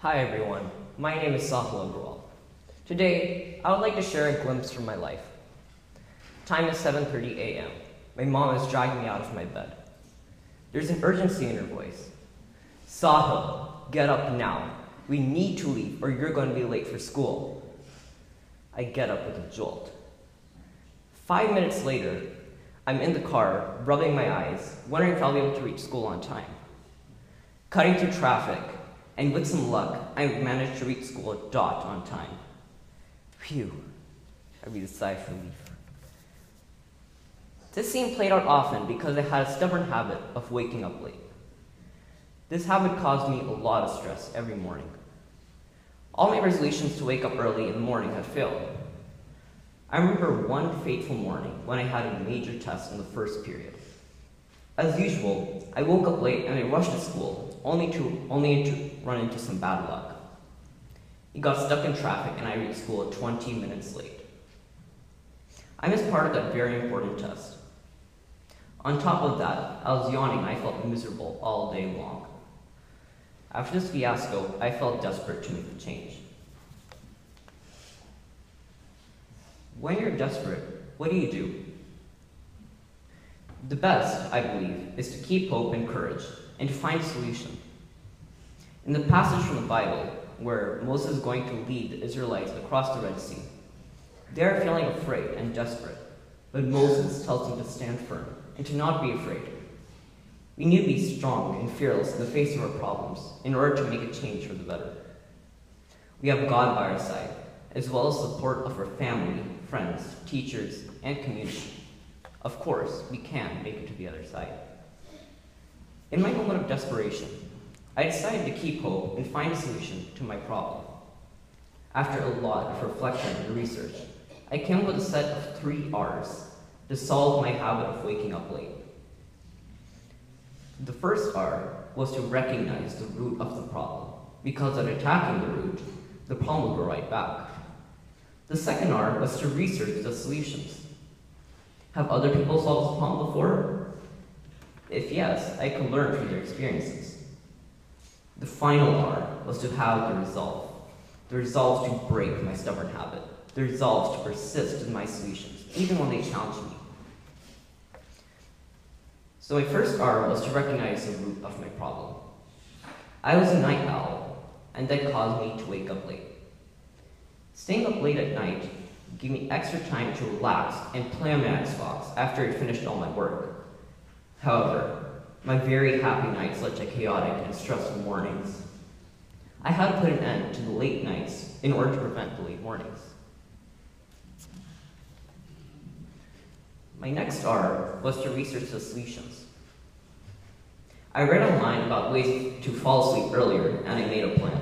Hi everyone, my name is Sahil. Today, I would like to share a glimpse from my life. Time is 7:30 a.m. My mom is dragging me out of my bed. There's an urgency in her voice. Sahil, get up now. We need to leave or you're going to be late for school. I get up with a jolt. 5 minutes later, I'm in the car, rubbing my eyes, wondering if I'll be able to reach school on time. Cutting through traffic, and with some luck, I managed to reach school at dot on time. Phew, I breathed a sigh of relief. This scene played out often because I had a stubborn habit of waking up late. This habit caused me a lot of stress every morning. All my resolutions to wake up early in the morning had failed. I remember one fateful morning when I had a major test in the first period. As usual, I woke up late and I rushed to school, only to run into some bad luck. I got stuck in traffic and I reached school 20 minutes late. I missed part of that very important test. On top of that, I was yawning and I felt miserable all day long. After this fiasco, I felt desperate to make a change. When you're desperate, what do? The best, I believe, is to keep hope and courage, and to find a solution. In the passage from the Bible, where Moses is going to lead the Israelites across the Red Sea, they are feeling afraid and desperate, but Moses tells them to stand firm and to not be afraid. We need to be strong and fearless in the face of our problems in order to make a change for the better. We have God by our side, as well as support of our family, friends, teachers, and community. Of course, we can make it to the other side. In my moment of desperation, I decided to keep hope and find a solution to my problem. After a lot of reflection and research, I came up with a set of 3 R's to solve my habit of waking up late. The first R was to recognize the root of the problem, because at attacking the root, the problem will go right back. The second R was to research the solutions. Have other people solved this problem before? If yes, I could learn from their experiences. The final R was to have the resolve to break my stubborn habit, the resolve to persist in my solutions, even when they challenge me. So my first R was to recognize the root of my problem. I was a night owl, and that caused me to wake up late. Staying up late at night gave me extra time to relax and play on my Xbox after I finished all my work. However, my very happy nights led to chaotic and stressful mornings. I had to put an end to the late nights in order to prevent the late mornings. My next R was to research the solutions. I read online about ways to fall asleep earlier, and I made a plan.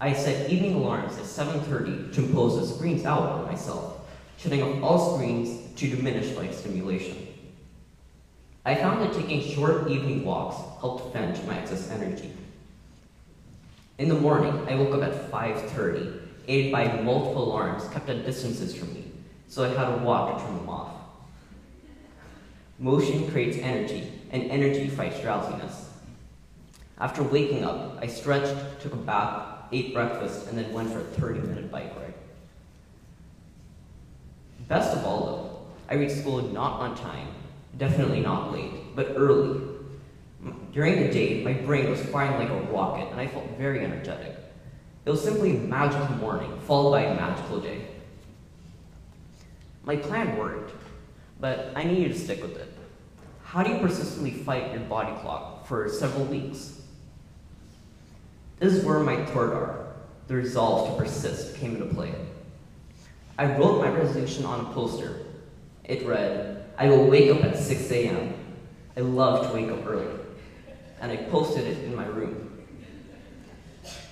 I set evening alarms at 7:30 to impose the screens out on myself, shutting off all screens to diminish light stimulation. I found that taking short evening walks helped vent my excess energy. In the morning, I woke up at 5:30, aided by multiple alarms kept at distances from me, so I had to walk to turn them off. Motion creates energy, and energy fights drowsiness. After waking up, I stretched, took a bath, ate breakfast, and then went for a 30-minute bike ride. Best of all, though, I reached school not on time, definitely not late, but early. During the day, my brain was firing like a rocket, and I felt very energetic. It was simply a magical morning, followed by a magical day. My plan worked, but I needed to stick with it. How do you persistently fight your body clock for several weeks? This is where my third R, the resolve to persist, came into play. I wrote my resolution on a poster. It read, "I will wake up at 6 a.m. I love to wake up early." And I posted it in my room.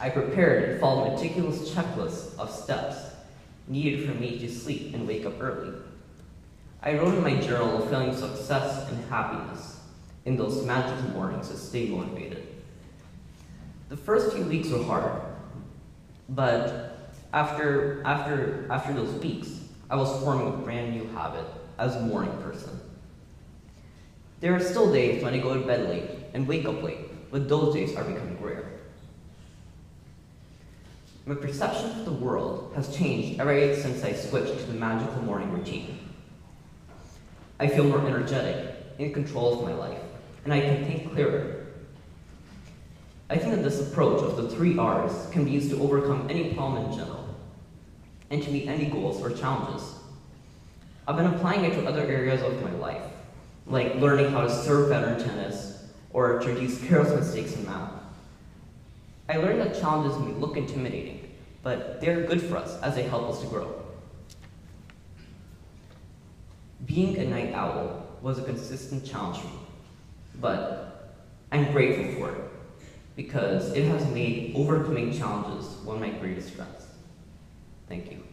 I prepared and followed a meticulous checklist of steps needed for me to sleep and wake up early. I wrote in my journal a feeling of success and happiness in those magical mornings to stay motivated. The first few weeks were hard, but after those weeks, I was forming a brand new habit as a morning person. There are still days when I go to bed late and wake up late, but those days are becoming rare. My perception of the world has changed ever since I switched to the magical morning routine. I feel more energetic, in control of my life, and I can think clearer. I think that this approach of the 3 R's can be used to overcome any problem in general, and to meet any goals or challenges. I've been applying it to other areas of my life, like learning how to serve better in tennis, or to reduce careless mistakes in math. I learned that challenges may look intimidating, but they're good for us as they help us to grow. Being a night owl was a consistent challenge for me, but I'm grateful for it because it has made overcoming challenges one of my greatest strengths. Thank you.